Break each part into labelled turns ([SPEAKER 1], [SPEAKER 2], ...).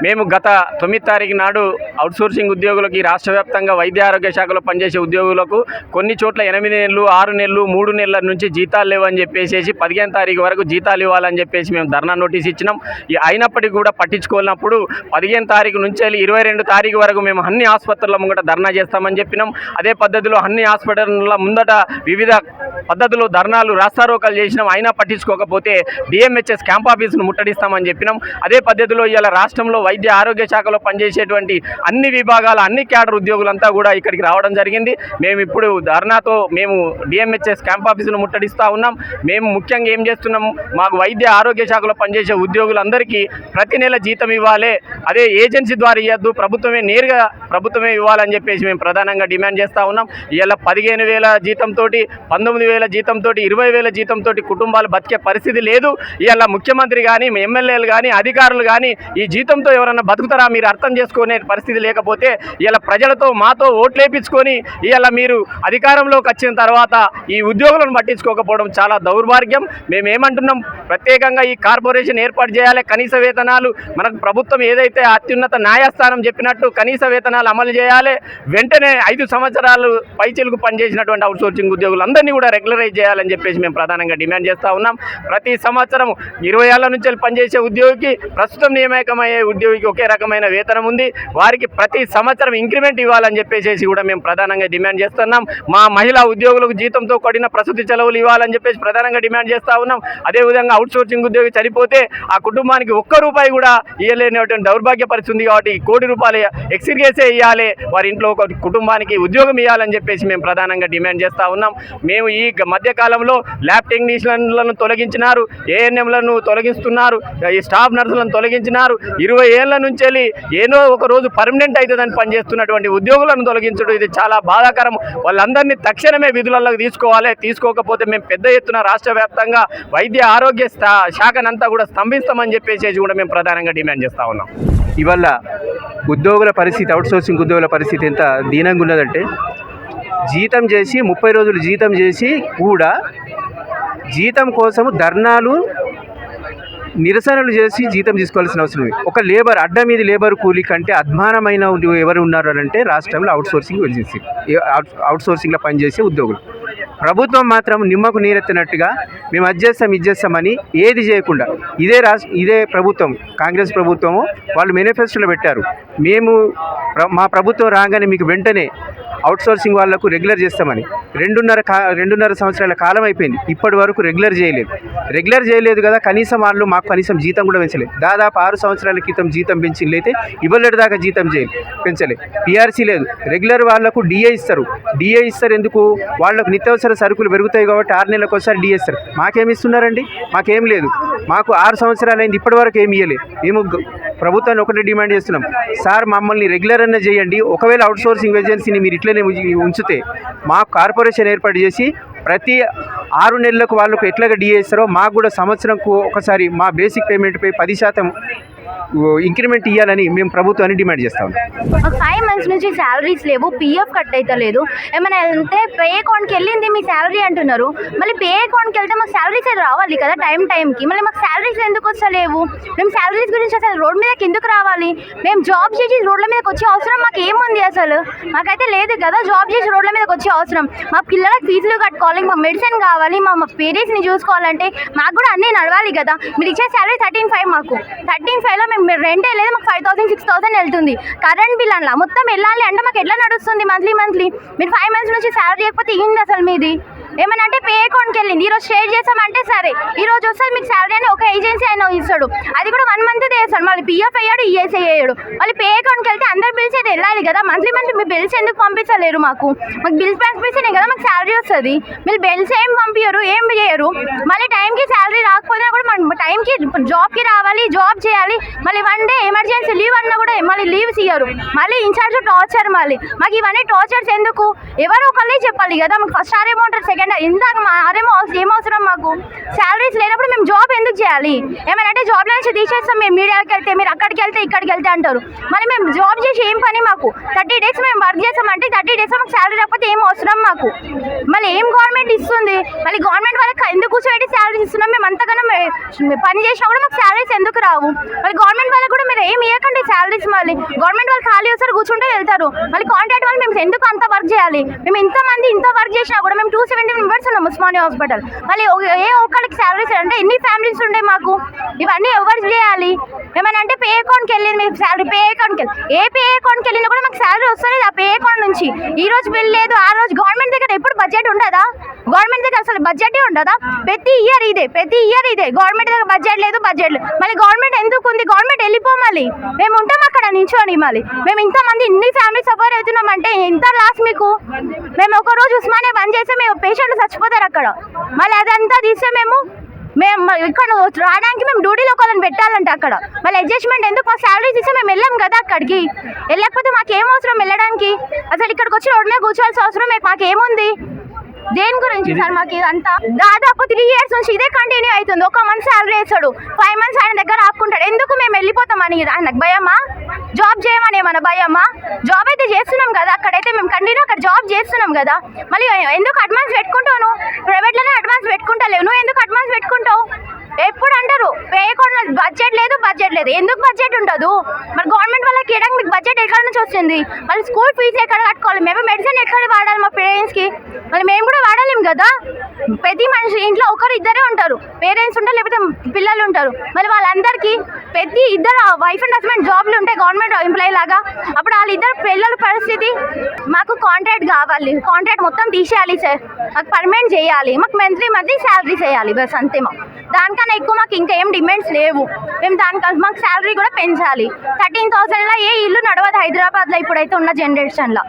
[SPEAKER 1] మేము గత 9 తారీఖు నాడు అవుట్సోర్సింగ్ ఉద్యోగులకి రాష్ట్ర వ్యాప్తంగా వైద్య ఆరోగ్య శాఖలో పనిచేసే ఉద్యోగులకు కొన్ని చోట్ల 8 నెలలు 6 నెలలు 3 నెలల నుంచి జీతాలు లేవని చెప్పేసి 15 తారీఖు వరకు జీతాలు ఇవ్వాలని చెప్పేసి మేము ధర్నా నోటీస్ ఇచ్చినాం. అయినప్పటికీ కూడా పట్టించుకోలేనప్పుడు 15 తారీఖు నుంచి 22 తారీఖు వరకు మేము అన్ని హాస్పిటల్ల ముంగట ధర్నా చేస్తామని చెప్పినాం. అదే పద్ధతిలో అన్ని హాస్పిటల్ల ముందట వివిధ పద్ధతిలో ధర్నాలు రాస్తారోకాలు చేసినాం. అయినా పట్టించుకోకపోతే డిఎంహెచ్ఎస్ క్యాంప్ ఆఫీసును ముట్టడిస్తామని చెప్పినాం. అదే పద్ధతిలో ఇలా రాష్ట్రంలో వైద్య ఆరోగ్య శాఖలో పనిచేసేటువంటి అన్ని విభాగాల అన్ని క్యాడర్ ఉద్యోగులంతా కూడా ఇక్కడికి రావడం జరిగింది. మేము ఇప్పుడు ధర్నాతో మేము డిఎంహెచ్ఎస్ క్యాంప్ ఆఫీసును ముట్టడిస్తూ ఉన్నాం. మేము ముఖ్యంగా ఏం చేస్తున్నాం, మాకు వైద్య ఆరోగ్య శాఖలో పనిచేసే ఉద్యోగులందరికీ ప్రతి నెల జీతం ఇవ్వాలి, అదే ఏజెన్సీ ద్వారా ఇవ్వద్దు, ప్రభుత్వమే నేరుగా ప్రభుత్వమే ఇవ్వాలని చెప్పేసి మేము ప్రధానంగా డిమాండ్ చేస్తూ ఉన్నాం. ఇలా 15,000 జీతంతో 19,000 జీతంతో 20,000 జీతంతో కుటుంబాలు బతికే పరిస్థితి లేదు. ఇలా ముఖ్యమంత్రి కానీ ఎమ్మెల్యేలు కానీ అధికారులు కానీ ఈ జీతంతో ఎవరన్నా బతుకుతారా మీరు అర్థం చేసుకునే పరిస్థితి లేకపోతే ఇలా ప్రజలతో మాతో ఓట్లేపించుకొని ఇలా మీరు అధికారంలోకి వచ్చిన తర్వాత ఈ ఉద్యోగులను పట్టించుకోకపోవడం చాలా దౌర్భాగ్యం. మేమేమంటున్నాం, ప్రత్యేకంగా ఈ కార్పొరేషన్ ఏర్పాటు చేయాలి, కనీస వేతనాలు మనకు ప్రభుత్వం ఏదైతే అత్యున్నత న్యాయస్థానం చెప్పినట్టు కనీస వేతనాలు అమలు చేయాలి. వెంటనే 5 సంవత్సరాలు పైచిలుకు పనిచేసినటువంటి అవుట్సోర్సింగ్ ఉద్యోగులందరినీ కూడా రెగ్యులరైజ్ చేయాలని చెప్పేసి మేము ప్రధానంగా డిమాండ్ చేస్తూ ఉన్నాం. ప్రతి సంవత్సరం 20 ఏళ్ల నుంచి పనిచేసే ఉద్యోగికి ప్రస్తుతం నియామకమయ్యే ఉద్యోగికి ఒకే రకమైన వేతనం ఉంది. వారికి ప్రతి సంవత్సరం ఇంక్రిమెంట్ ఇవ్వాలని చెప్పేసి కూడా మేము ప్రధానంగా డిమాండ్ చేస్తున్నాం. మా మహిళా ఉద్యోగులకు జీతంతో కూడిన ప్రసూతి చెలవులు ఇవ్వాలని చెప్పేసి ప్రధానంగా డిమాండ్ చేస్తూ ఉన్నాం. అదేవిధంగా అవుట్సోర్సింగ్ ఉద్యోగి చనిపోతే ఆ కుటుంబానికి ₹1 కూడా ఇవ్వలేనటువంటి దౌర్భాగ్య పరిస్థితి ఉంది. కాబట్టి ₹1 ఎక్స్గ్రేషియా ఇవ్వాలి, వారి ఇంట్లో ఒక కుటుంబానికి ఉద్యోగం ఇవ్వాలని చెప్పేసి మేము ప్రధానంగా డిమాండ్ చేస్తూ ఉన్నాం. మేము ఈ మధ్యకాలంలో ల్యాబ్ టెక్నీషియన్లను తొలగించినారు, ఏఎన్ఎంలను తొలగిస్తున్నారు, ఈ స్టాఫ్ నర్సులను తొలగించినారు. 20 ఏళ్ల నుంచి ఏదో ఒక రోజు పర్మనెంట్ అవుతుందని పనిచేస్తున్నటువంటి ఉద్యోగులను తొలగించడం ఇది చాలా బాధాకరం. వాళ్ళందరినీ తక్షణమే విధులలోకి తీసుకోవాలి. తీసుకోకపోతే మేము పెద్ద ఎత్తున రాష్ట్ర వ్యాప్తంగా వైద్య ఆరోగ్య శాఖనంతా కూడా స్తంభిస్తామని చెప్పేసి కూడా మేము ప్రధానంగా డిమాండ్ చేస్తూ ఉన్నాం.
[SPEAKER 2] ఇవాళ ఉద్యోగుల పరిస్థితి, అవుట్సోర్సింగ్ ఉద్యోగుల పరిస్థితి ఎంత దీనంగా ఉన్నదంటే, జీతం చేసి 30 రోజులు జీతం చేసి కూడా జీతం కోసము ధర్నాలు నిరసనలు చేసి జీతం తీసుకోవాల్సిన అవసరం ఉంది. ఒక లేబర్ అడ్డ మీద లేబర్ కూలీ కంటే అధ్వానమైన ఎవరు ఉన్నారు అంటే రాష్ట్రంలో అవుట్సోర్సింగ్లో పనిచేసే ఉద్యోగులు. ప్రభుత్వం మాత్రం నిమ్మకు నీరెత్తినట్టుగా మేము అది చేస్తామని ఏది చేయకుండా ఇదే ప్రభుత్వం, కాంగ్రెస్ ప్రభుత్వము వాళ్ళు మేనిఫెస్టోలో పెట్టారు, మా ప్రభుత్వం రాగానే మీకు వెంటనే అవుట్సోర్సింగ్ వాళ్లకు రెగ్యులర్ చేస్తామని. 2.5 సంవత్సరాల కాలం అయిపోయింది, ఇప్పటి వరకు రెగ్యులర్ చేయలేదు కదా. మాకు కనీసం జీతం కూడా పెంచలేదు. దాదాపు 6 సంవత్సరాల క్రితం జీతం పెంచినట్లయితే ఇవ్వలేడు దాకా జీతం పెంచలేదు. పిఆర్సీ లేదు. రెగ్యులర్ వాళ్లకు డిఏ ఇస్తారు. ఎందుకు? వాళ్లకు నిత్యావసర సరుకులు పెరుగుతాయి కాబట్టి 6 నెలలకు ఒకసారి డిఏ ఇస్తారు. మాకేమి ఇస్తున్నారండి? మాకేం లేదు. మాకు 6 సంవత్సరాలు అయింది, ఇప్పటి వరకు ఏమి ఇవ్వలేదు. మేము ప్రభుత్వాన్ని ఒకటే డిమాండ్ చేస్తున్నాం, సార్ మమ్మల్ని రెగ్యులర్ అన్న చేయండి. ఒకవేళ అవుట్సోర్సింగ్ ఏజెన్సీని మీరు ఇట్లనే ఉంచితే మాకు కార్పొరేషన్ ఏర్పాటు చేసి ప్రతి 6 నెలలకు వాళ్ళకు ఎట్లాగా డిఏ ఇస్తారో మాకు కూడా సంవత్సరంకు ఒకసారి మా బేసిక్ పేమెంట్పై 10% ఇంక్రిమెంట్ ఇవ్వాలని మేము ప్రభుత్వాన్ని డిమాండ్ చేస్తాం.
[SPEAKER 3] 5 మంత్స్ నుంచి శాలరీస్ లేవు, పిఎఫ్ కట్ అయితే లేదు. ఏమైనా వెళ్తే పే అకౌంట్కి వెళ్ళింది మీ శాలరీ అంటున్నారు. మళ్ళీ పే అకౌంట్కి వెళ్తే మాకు శాలరీస్ అయితే రావాలి కదా టైంకి. మళ్ళీ మాకు శాలరీస్ ఎందుకు వస్తలేవు? మేము శాలరీస్ గురించి అసలు రోడ్ మీదకి ఎందుకు రావాలి? మేము జాబ్ చేసి రోడ్ల మీదకి వచ్చే అవసరం మాకు ఏముంది? అసలు మాకైతే లేదు కదా జాబ్ చేసి రోడ్ల మీదకి వచ్చే అవసరం. మా పిల్లలకు ఫీజులు కట్టుకోవాలి, మా మెడిసిన్ కావాలి, మా పేరెంట్స్ని చూసుకోవాలంటే మాకు కూడా అన్నీ నడవాలి కదా. మీరు ఇచ్చే శాలరీ 13,500, మాకు 13,500లో మేము రెంటే లేదు, మాకు 5,000 6,000 వెళ్తుంది. కరెంట్ బిల్ అలా మొత్తం వెళ్ళాలి అంటే మాకు ఎట్లా నడుస్తుంది మంత్లీ? మీరు 5 మంత్స్ నుంచి శాలరీ ఇవ్వకపోతే ఏంది అసలు మీది? ఏమన్నా అంటే పే అకౌంట్కి వెళ్ళింది, ఈరోజు షేర్ చేసామంటే సరే ఈరోజు వస్తుంది మీకు శాలరీ అని ఒక ఏజెన్సీ అయినా ఇస్తాడు, అది కూడా 1 మంత్ చేస్తాడు. మళ్ళీ పిఎఫ్ అయ్యాడు, ఈఎస్ఐ అయ్యాడు. మళ్ళీ పే అకౌంట్కి వెళ్తే అందరు బిల్స్ అయితే వెళ్ళాలి కదా. మంత్లీ మీ బిల్స్ ఎందుకు పంపించలేరు? మాకు బిల్స్ పంపిస్తేనే కదా మాకు శాలరీ వస్తుంది. మీరు బిల్స్ ఏం పంపించరు, ఏం చేయరు. మళ్ళీ టైంకి శాలరీ రాకపోయినా కూడా మనం టైంకి జాబ్కి రావాలి, జాబ్ చేయాలి. మళ్ళీ 1 డే ఎమర్జెన్సీ లీవ్ అన్నా కూడా మళ్ళీ లీవ్స్ ఇవ్వరు. మళ్ళీ ఇన్ఛార్జ్ టార్చర్. మళ్ళీ మాకు ఇవన్నీ టార్చర్స్ ఎందుకు? ఎవరో ఒకళ్ళే చెప్పాలి కదా. మాకు ఫస్ట్ అమౌంట్, సెకండ్ ఇందాక అరేమో ఏం అవసరం మాకు శాలరీస్ లేనప్పుడు మేము జాబ్ ఎందుకు చేయాలి? ఏమైనా అంటే జాబ్లో నుంచి తీసేస్తాం, మేము మీడియాకి వెళ్తే మీరు అక్కడికి వెళ్తే ఇక్కడికి వెళ్తే అంటారు. మళ్ళీ మేము జాబ్ చేసి ఏం పని మాకు? 30 days మేము వర్క్ చేస్తామంటే 30 days మాకు శాలరీ రాకపోతే ఏం అవసరం మాకు? మళ్ళీ ఏం గవర్నమెంట్ ఇస్తుంది? మళ్ళీ గవర్నమెంట్ వాళ్ళకి ఎందుకు కూర్చోబెట్టి శాలరీస్ ఇస్తున్నాం? మేము అంతగానో పని చేసినా కూడా మాకు శాలరీస్ ఎందుకు రావు? మళ్ళీ గవర్నమెంట్ వాళ్ళకి కూడా మీరు ఏం ఇవ్వకండి శాలరీస్. మళ్ళీ గవర్నమెంట్ వాళ్ళు ఖాళీ వస్తారు కూర్చుంటే వెళ్తారు. మళ్ళీ కాంట్రాక్ట్ వాళ్ళు మేము ఎందుకు అంత వర్క్ చేయాలి? మేము ఇంతమంది ఇంత వర్క్ చేసినా కూడా మేము 270 members ఉన్నాం ఉస్మానియా హాస్పిటల్. మళ్ళీ ఏ ఒక్కరికి శాలరీస్ అంటే ఎన్ని ఫ్యామిలీస్ ఉండే మాకు? ఇవన్నీ ఎవరు చేయాలి? ఏమైనా అంటే పే అకౌంట్కి వెళ్ళింది మీకు శాలరీ, పే అకౌంట్కి వెళ్ళి ఏ పే అకౌంట్కి వెళ్ళినా కూడా మాకు శాలరీ వస్తుంది ఆ పే అకౌంట్ నుంచి. ఈ రోజు బిల్ లేదు, ఆ రోజు గవర్నమెంట్ దగ్గర ఎప్పుడు బడ్జెట్ ఉండదా? గవర్నమెంట్ దగ్గర అసలు బడ్జెటే ఉండదా? ప్రతి ఇయర్ ఇదే గవర్నమెంట్ దగ్గర బడ్జెట్ లేదు. మళ్ళీ గవర్నమెంట్ ఎందుకు ఉంది? గవర్నమెంట్ వెళ్ళిపోమని మేము ఉంటాం అక్కడ నించోని. మళ్ళీ మేము ఇంతమంది ఇన్ని ఫ్యామిలీ సఫర్ అవుతున్నామంటే ఎంత లాస్ మీకు? మేము ఒక రోజు ఉస్మానియా బంద్ చేస్తే మేము పేషెంట్లు చచ్చిపోతారు అక్కడ. మళ్ళీ అదంతా తీస్తే మేము ఇక్కడ రావడానికి మేము డ్యూటీలో ఒకళ్ళని పెట్టాలంటే అక్కడ మళ్ళీ అడ్జస్ట్మెంట్ ఎందుకు? మాకు శాలరీస్ ఇస్తే మేము వెళ్ళాం కదా అక్కడికి. వెళ్ళకపోతే మాకు ఏమవసరం వెళ్ళడానికి? అసలు ఇక్కడికి వచ్చి రోడ్ మీద కూర్చోవాల్సిన అవసరం మాకేముంది? దేని గురించి సార్ మాకు ఇదంతా? దాదాపు 3 years నుంచి ఇదే కంటిన్యూ అవుతుంది. 1 month శాలరీ వేస్తాడు, 5 months ఆయన దగ్గర ఆపుకుంటాడు. ఎందుకు? మేము వెళ్ళిపోతామని ఆయనకు భయమా? జాబ్ చేయమని ఏమన్నా భయమా? జాబ్ అయితే చేస్తున్నాం కదా, అక్కడైతే మేము కంటిన్యూ అక్కడ జాబ్ చేస్తున్నాం కదా. మళ్ళీ ఎందుకు అడ్వాన్స్ పెట్టుకుంటావు? ప్రైవేట్లోనే అడ్వాన్స్ పెట్టుకుంటలేవు, నువ్వు ఎందుకు అడ్వాన్స్ పెట్టుకుంటావు? ఎప్పుడు అంటారు పే అకౌంట్లో బడ్జెట్ లేదు. ఎందుకు బడ్జెట్ ఉండదు? మరి గవర్నమెంట్ వాళ్ళకి ఇవ్వడానికి మీకు బడ్జెట్ ఎక్కడ నుంచి వస్తుంది? మళ్ళీ స్కూల్ ఫీజు ఎక్కడ కట్టుకోవాలి? మేము మెడిసిన్ ఎక్కడ వాడాలి మా పేరెంట్స్కి? మళ్ళీ మేము కూడా వాడలేము కదా. ప్రతి మనిషి ఇంట్లో ఒకరు ఇద్దరే ఉంటారు, పేరెంట్స్ ఉంటారు లేకపోతే పిల్లలు ఉంటారు. మళ్ళీ వాళ్ళందరికీ ప్రతి ఇద్దరు వైఫ్ అండ్ హస్బెండ్ జాబ్లు ఉంటాయి గవర్నమెంట్ ఎంప్లాయీ లాగా. అప్పుడు వాళ్ళిద్దరు పిల్లల పరిస్థితి. మాకు కాంట్రాక్ట్ కావాలి, కాంట్రాక్ట్ మొత్తం తీసేయాలి సార్. మాకు పర్మనెంట్ చేయాలి, మాకు మంత్లీ శాలరీ చేయాలి బస్ అంతే. దానికన్నా ఎక్కువ మాకు ఇంకా ఏం డిమాండ్స్ లేవు. మేము మాకు శాలరీ కూడా పెంచాలి. 13,000లో ఏ ఇల్లు నడవదు హైదరాబాద్లో ఇప్పుడైతే ఉన్న జనరేషన్లో.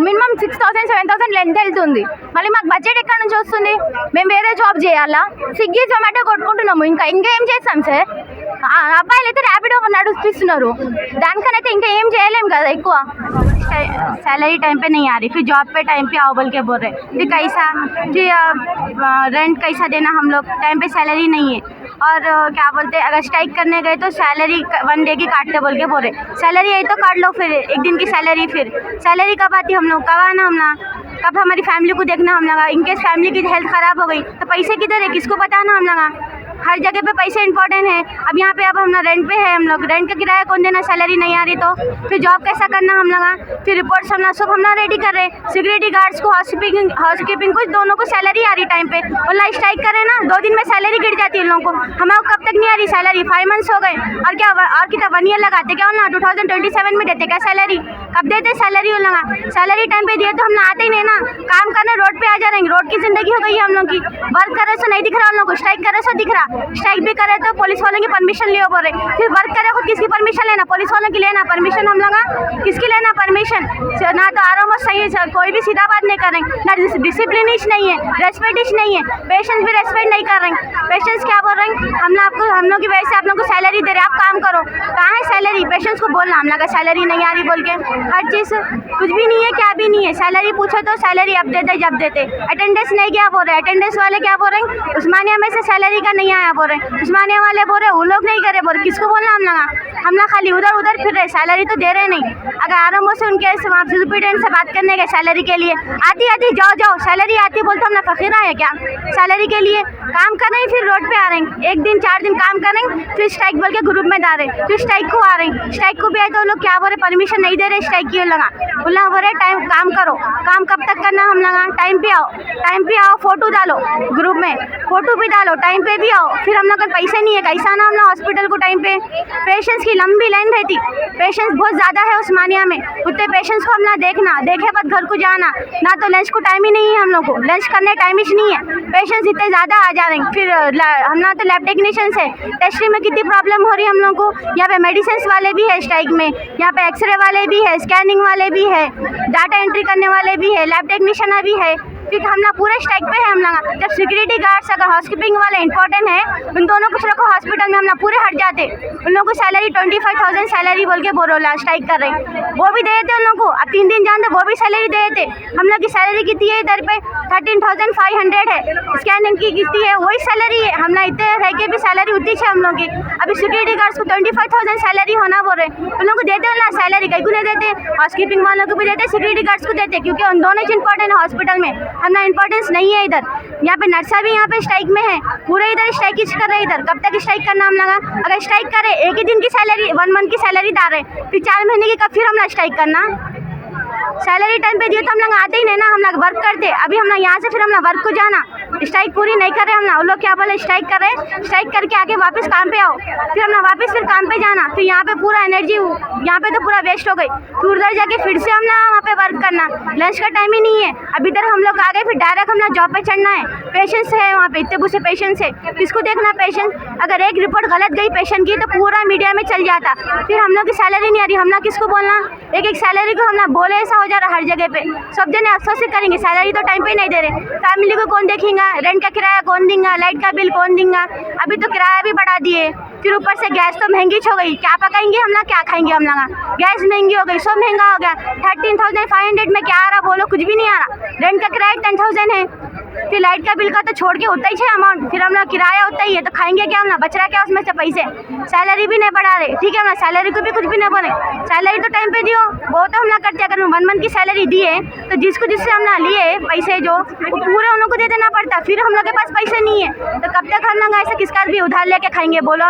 [SPEAKER 3] మినిమం 6,000 7,000 ఎంత వెళ్తుంది? మళ్ళీ మాకు బడ్జెట్ ఎక్కడ నుంచి వస్తుంది? మేము వేరే జాబ్ చేయాలా? స్విగ్గీ జొమాటో కొట్టుకుంటున్నాము, ఇంకా ఏం చేస్తాం సార్? అబ్బాయిలు అయితే ర్యాపిడో నడిపిస్తున్నారు, దానికనైతే ఇంకా ఏం చేయలేము కదా ఎక్కువ.
[SPEAKER 4] सैलरी टाइम पे नहीं आ रही, फिर जॉब पे टाइम पे आओ बोल के बोल रहे, फिर कैसा, फिर रेंट कैसा देना? हम लोग टाइम पे सैलरी नहीं है। और क्या बोलते हैं, अगर स्ट्राइक करने गए तो सैलरी 1 day की काटते बोल के बोल रहे। सैलरी आई तो काट लो, फिर 1 दिन की सैलरी, फिर सैलरी कब आती? हम लोग कब आना? हम लोग कब हमारी फैमिली को देखना? हम लोग इनकेस फैमिली की हेल्थ ख़राब हो गई तो पैसे किधर है? किसको बताना? हम लोग हर जगह पे पैसे इंपॉर्टेंट है। अब यहाँ पे अब हम रेंट पे है, हम लोग रेंट का किराया कौन देना? सैलरी नहीं आ रही तो फिर जॉब कैसा करना? हम लोग फिर रिपोर्ट्स हम सब रेडी कर रहे। सिक्योरिटी गार्ड्स को, हाउसकीपिंग को, दोनों को सैलरी आ रही टाइम पे। उल्ला स्ट्राइक करे ना, 2 दिन में सैलरी गिर जाती है उन लोगों को। हमें कब तक नहीं आ रही सैलरी? 5 months हो गए और क्या और कितना 1 year लगाते क्या? ना 2027 में देते क्या सैलरी? कब देते सैलरी? उन लोग सैलरी टाइम पे दिए तो हम आते ही नहीं ना, काम करने रोड पे आ जा रहे हैं। रोड की जिंदगी हो गई है हम लोग की। वर्क करे सो नहीं दिख रहा उन लोग को, स्ट्राइक करे सो दिख रहा। स्ट्राइक भी करे तो पुलिस वालों की परमिशन लियो बोल रहे, फिर वर्क करे खुद किसकी परमिशन लेना? पुलिस वालों की लेना परमिशन। हम लोग किसकी लेना परमिशन? ना तो आराम सही है, कोई भी सीधा बात नहीं कर रहे, ना डिसिप्लिनिश नहीं है, रेस्पेक्टिश नहीं है, पेशेंट्स भी रेस्पेक्ट नहीं कर रहे हैं। पेशेंट्स क्या बोल रहे हैं? हम लोग की वजह से आप लोग को सैलरी दे रहे, आप काम करो। कहाँ है सैलरी? पेशेंट्स को बोलना हम लोग का सैलरी नहीं आ रही बोल के। हर चीज़ कुछ भी नहीं है, क्या भी नहीं है। सैलरी पूछो तो सैलरी अब देते जब देते। अटेंडेंस नहीं क्या बोल रहे? अटेंडेंस वाले क्या बोल रहे हैं? उस्मानिया में से सैलरी का नहीं आया बोल रहे। उस्मानिया वाले बोल रहे वो लोग नहीं करे बोल। किसको बोलना? हम लोग खाली उधर फिर रहे, सैलरी तो दे रहे नहीं। अगर आराम से उनके सुपरिटेंडेंट से बात करने गए सैलरी के लिए, आती जाओ सैलरी आती बोलते हम लोग फकीर है क्या? सैलरी के लिए काम कर रहे हैं, फिर रोड पे आ रहे हैं। 1 दिन 4 दिन काम कर रहे हैं, फिर स्ट्राइक बोल के ग्रुप में डाल रहे, फिर स्ट्राइक को आ रहे हैं। स्ट्राइक को भी आए तो लोग क्या बोल रहे? परमिशन नहीं दे रहे स्ट्राइक की। बोला बोल रहे टाइम काम करो, काम कब तक करना? हम लोग टाइम पे आओ, फोटो डालो ग्रुप में, फोटो भी डालो, टाइम पे भी आओ। फिर हम लोग का पैसे नहीं है, कैसा ना हम लोग हॉस्पिटल को टाइम पे। पेशेंट्स की लंबी लाइन रहती, पेशेंट्स बहुत ज़्यादा है उस्मानिया में। उतने पेशेंट्स को हम ना देखना, देखे बाद घर को जाना, ना तो लंच को टाइम ही नहीं है हम लोग को, लंच करने टाइम ही नहीं है। पेशेंट्स इतने ज़्यादा आ जा रहे हैं। फिर हम ना तो लैब टेक्नीशियंस है, टेस्टिंग में कितनी प्रॉब्लम हो रही है हम लोग को। यहाँ पे मेडिसिन वाले भी है स्ट्राइक में, यहाँ पे एक्सरे वाले भी है, स्कैनिंग वाले भी है, डाटा एंट्री करने वाले भी है, लैब टेक्नीशियन भी है। फिर हम लोग पूरे स्ट्राइक पे है हम लोग। जब सिक्योरिटी गार्ड्स अगर हाउसकीपिंग वाले इंपॉर्टेंट है, उन दोनों कुछ लोग को हॉस्पिटल में हम लोग पूरे हट जाते। उन लोगों को सैलरी 25,000 सैलरी बोल के बोरोला स्ट्राइक कर रहे, वो भी दे देते उन लोगों को। अब 3 दिन जानते वो भी सैलरी दे देते। हम लोग की सैलरी कितनी है इधर पे 13,500 है, स्कैनिंग की कितनी है वही सैलरी है। हम लोग इतने रह के भी सैलरी उतनी है हम लोग की। अभी सिक्योरिटी गार्ड्स को 25,000 सैलरी होना बोल रहे, उन लोगों को देते हो ना सैलरी, कहीं को नहीं देते। हाउसकीपिंग वालों को भी देते, सिक्योरिटी गार्ड्स को देते, क्योंकि उन दोनों इंपॉर्टेंट है हॉस्पिटल में। हम ना इंपॉर्टेंस नहीं है इधर। यहाँ पे नर्सा भी यहाँ पे स्ट्राइक में है, पूरे इधर स्ट्राइक कर रहे हैं। इधर कब तक स्ट्राइक करना हम लगा? अगर स्ट्राइक करे एक ही दिन की सैलरी 1 मंथ की सैलरी डाल रहे, फिर 4 महीने की कब फिर हम लोग स्ट्राइक करना? सैलरी टाइम पे दिए तो हम लोग आते ही नहीं ना, हम लोग वर्क करते। अभी हम लोग यहाँ से फिर हम लोग वर्क को जाना, स्ट्राइक पूरी नहीं कर रहे हम लोग क्या बोले स्ट्राइक कर रहे, स्ट्राइक करके आके वापस काम पे आओ, फिर हम लोग वापस फिर काम पे जाना। फिर यहाँ पे पूरा एनर्जी यहाँ पे तो पूरा वेस्ट हो गई, फिर उधर जाके फिर से हम लोग वहाँ पे वर्क करना। लंच का टाइम ही नहीं है। अभी इधर हम लोग आ गए, फिर डायरेक्ट हम लोग जॉब पे चढ़ना है। पेशेंट्स है वहाँ पे, इतने गुस्से पेशेंट्स है, किसको देखना पेशेंट? अगर एक रिपोर्ट गलत गई पेशेंट की तो पूरा मीडिया में चल जाता, फिर हम लोग की सैलरी नहीं आ रही, हम लोग किसको बोलना? एक सैलरी को हम लोग बोले ऐसा हो जा रहा हर जगह पे। सब जने अफसोस से करेंगे, सैलरी तो टाइम पे नहीं दे रहे, फैमिली को कौन देखेगा? रेंट का किराया कौन देगा? लाइट का बिल कौन देगा? अभी तो किराया भी बढ़ा दिए, फिर ऊपर से गैस तो महंगी हो गई, क्या पकाएंगे हम लोग, क्या खाएंगे हम लोग? गैस महंगी हो गई, सब महंगा हो गया। 13,500 में क्या आ रहा बोलो? कुछ भी नहीं आ रहा। रेंट का किराया 10,000 है, फिर लाइट का बिल का तो छोड़ के उतना ही है अमाउंट, फिर हम लोग किराया उतना ही है, तो खाएंगे क्या हम लोग? बच रहा क्या उसमें से पैसे? सैलरी भी नहीं बढ़ा रहे, ठीक है हम लोग सैलरी को भी कुछ भी नहीं बोले, सैलरी तो टाइम पे दियो, वो तो हम लोग करते। अगर 1 मंथ की सैलरी दिए तो जिससे हम लोग लिए पैसे जो वो पूरे उन लोगों को दे देना पड़ता, फिर हम लोग के पास पैसे नहीं है तो कब तक हम लोग ऐसे किसका भी उधार लेके खाएंगे बोलो?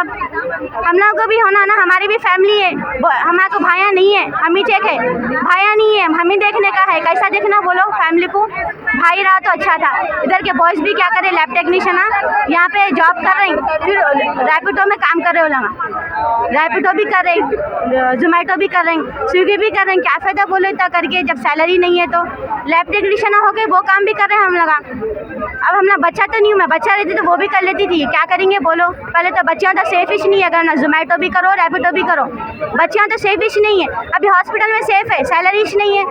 [SPEAKER 4] हम लोग को भी होना ना, हमारी भी फैमिली है, हमारे को भाया नहीं है, हम ही चेक है, भाया नहीं है, हम ही देखने का है। कैसा देखना बोलो फैमिली को? भाई रहा तो अच्छा था। इधर के बॉयज़ भी क्या करे, लैब टेक्नीशियन यहाँ पे जॉब कर रहे हैं, फिर रैपिडो में काम कर रहे हो लगा, रैपिडो भी कर रहे हैं, जोमेटो भी कर रहे हैं, स्विगी भी कर रहे हैं, क्या फ़ायदा बोलो इतना करके जब सैलरी नहीं है? तो लैब टेक्नीशियन हो गए, वो काम भी कर रहे हैं हम लगा। अब हम ना बच्चा तो नहीं हूँ, मैं बच्चा रहती तो वो भी कर लेती थी, क्या करेंगे बोलो? पहले तो बच्चियाँ तो सेफिश नहीं है, अगर ना जोमेटो भी करो रैपिडो भी करो, बच्चियाँ तो सेफिश नहीं है। अभी हॉस्पिटल में सेफ है, सैलरीश नहीं है,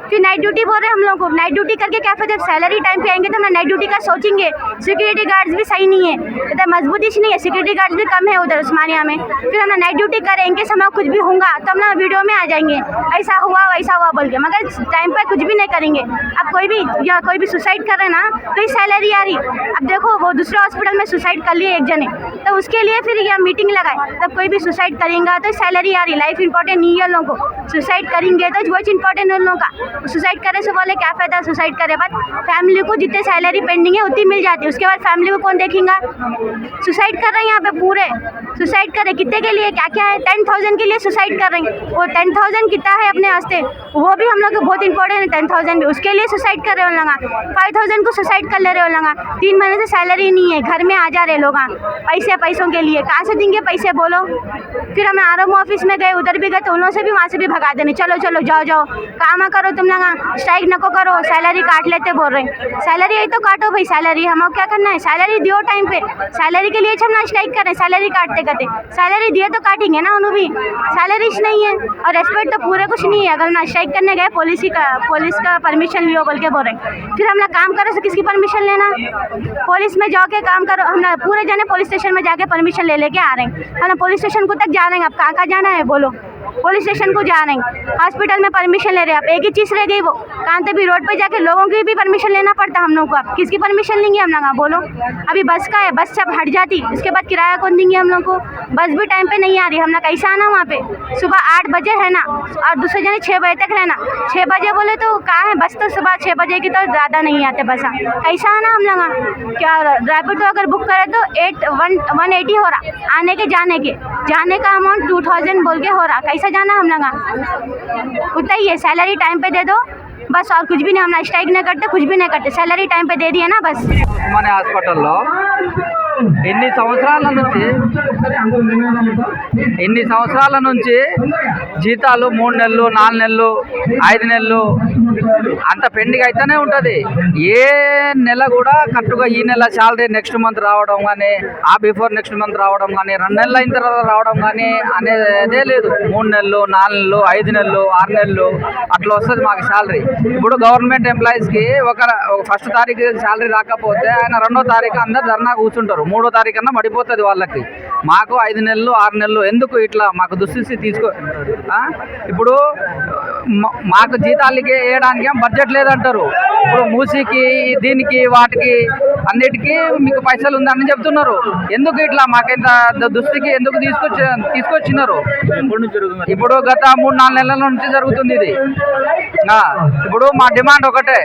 [SPEAKER 4] फिर नाइट ड्यूटी बोल रहे हैं हम लोग को। नाइट ड्यूटी करके क्या फ़ायदा? सैलरी टाइम पे आएंगे तो हम नाइट ड्यूटी का सोचेंगे। सिक्योरिटी गार्ड्स भी सही नहीं है, इधर मजबूती नहीं है, सिक्योरिटी गार्ड्स भी कम है उधर उस्मानिया में, फिर हम नाइट ड्यूटी करें, इनके समय कुछ भी होगा तो हम लोग वीडियो में आ जाएंगे, ऐसा हुआ वैसा हुआ बोल के, मगर टाइम पर कुछ भी नहीं करेंगे। अब कोई भी या कोई भी सुसाइड कर रहे ना तो ही सैलरी आ रही। अब देखो वो दूसरे हॉस्पिटल में सुसाइड कर लिए एक जने, तो उसके लिए फिर यह मीटिंग लगाए, तब कोई भी सुसाइड करेंगे तो सैलरी आ रही। लाइफ इंपॉर्टेंट नहीं है लोगों को, सुसाइड करेंगे तो वो इंपॉर्टेंट है उन लोगों का। सुसाइड करे से बोले क्या फ़ायदा? सुसाइड करे बाद फैमिली को जितने सैलरी पेंडिंग है उतनी मिल जाती है, उसके बाद फैमिली को कौन देखेगा? सुसाइड कर रहे हैं यहाँ पे पूरे, सुसाइड कर रहे कितने के लिए? क्या क्या है? 10,000 के लिए सुसाइड कर रहे हैं। वो 10,000 कितना है अपने वास्ते? वो भी हम लोग को बहुत इंपॉर्टेंट है 10,000 भी, उसके लिए सुसाइड कर रहे हो लोग। 5,000 को सुसाइड कर ले रहे हो लोग, 3 महीने से सैलरी नहीं है, घर में आ जा रहे लोग पैसों के लिए, कहाँ से देंगे पैसे बोलो? फिर हम आरएमओ ऑफिस में गए, उधर भी गए तो उन्होंने से भी वहाँ से भी भगा देने, चलो चलो जाओ जाओ काम करो तुम लोग, स्ट्राइक नको करो, सैलरी काट लेते बोल रहे। सैलरी यही तो काटो भाई, सैलरी हम क्या करना है? सैलरी दियो टाइम पे, सैलरी के लिए हम ना स्ट्राइक करें, सैलरी काटते करते, सैलरी दिए तो काटेंगे ना उन्होंने भी, सैलरीज नहीं है और रेस्पेक्ट तो पूरे कुछ नहीं है। अगर ना स्ट्राइक करने गए पुलिस का परमिशन लियो बोल के बोल रहे, फिर हम लोग काम करो तो किसकी परमिशन लेना? पुलिस में जाके काम करो, हम ना पूरे जने पुलिस स्टेशन में जाके परमिशन ले लेके आ रहे हैं, हम ना पुलिस स्टेशन को तक जा रहे हैं। अब कहाँ जाना है बोलो? पुलिस स्टेशन को जा रहे हैं, हॉस्पिटल में परमिशन ले रहे हैं। अब एक ही चीज़ रह गई, वो कहाँ तक भी रोड पे जाके लोगों की भी परमिशन लेना पड़ता हम लोग को। अब किसकी परमिशन लेंगे हम लोग बोलो? अभी बस का है, बस जब हट जाती उसके बाद किराया कौन देंगे हम लोग को? बस भी टाइम पे नहीं आ रही, हम लोग कैसे आना वहाँ पे? सुबह 8 बजे है ना और दूसरे जने 6 बजे तक रहना, 6 बजे बोले तो कहाँ है बस? तो सुबह 6 बजे की तो ज़्यादा नहीं आते बस, कैसा आना हम लोग? क्या रैपिडो अगर बुक करें तो 180 हो रहा आने के, जाने का अमाउंट 2,000 बोल के हो रहा, कैसा जाना हम लोग? उतना ही है, सैलरी टाइम पे दे दो बस, और कुछ भी नहीं। हम ना स्ट्राइक नहीं करते, कुछ भी नहीं करते, सैलरी टाइम पे दे दिए ना बस।
[SPEAKER 5] మన హాస్పిటల్లో ఎన్ని సంవత్సరాల నుంచి జీతాలు 3 నెలలు 4 నెలలు 5 నెలలు అంత పెండింగ్ అయితేనే ఉంటుంది. ఏ నెల కూడా కరెక్ట్గా ఈ నెల శాలరీ నెక్స్ట్ మంత్ రావడం కానీ, ఆ బిఫోర్ నెక్స్ట్ మంత్ రావడం కానీ, 2 నెలలు అయిన తర్వాత రావడం కానీ అనేదే లేదు. 3 నెలలు 4 నెలలు 5 నెలలు 6 నెలలు అట్లా వస్తుంది మాకు శాలరీ. ఇప్పుడు గవర్నమెంట్ ఎంప్లాయీస్కి ఒక 1st తారీఖు శాలరీ రాకపోతే ఆయన 2వ తారీఖు అందరు ధర్నా కూర్చుంటారు, 3వ తారీఖు అన్నా పడిపోతుంది వాళ్ళకి. మాకు 5 నెలలు 6 నెలలు ఎందుకు ఇట్లా మాకు దుస్థితి ఇప్పుడు మాకు జీతాలకి వేయడానికి బడ్జెట్ లేదంటారు. ఇప్పుడు మూసీకి దీనికి వాటికి అన్నిటికీ మీకు పైసలు ఉందని చెప్తున్నారు. ఎందుకు ఇట్లా మాకింత దుస్థితికి ఎందుకు తీసుకొచ్చినారు? ఇప్పుడు గత 3-4 నెలల నుంచి జరుగుతుంది ఇది. ఇప్పుడు మా డిమాండ్ ఒకటే,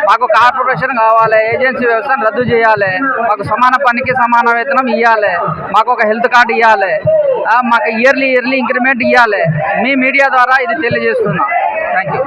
[SPEAKER 5] మాకు కార్పొరేషన్ కావాలి, ఏజెన్సీ వ్యవస్థను రద్దు చేయాలి, మాకు సమాన పనికి సమాన వేతనం ఇవ్వాలి, మాకు ఒక హెల్త్ కార్డు ఇవ్వాలి, మాకు ఇయర్లీ ఇంక్రిమెంట్ ఇవ్వాలి. మీ మీడియా ద్వారా ఇది తెలియజేస్తున్నాం. Thank you.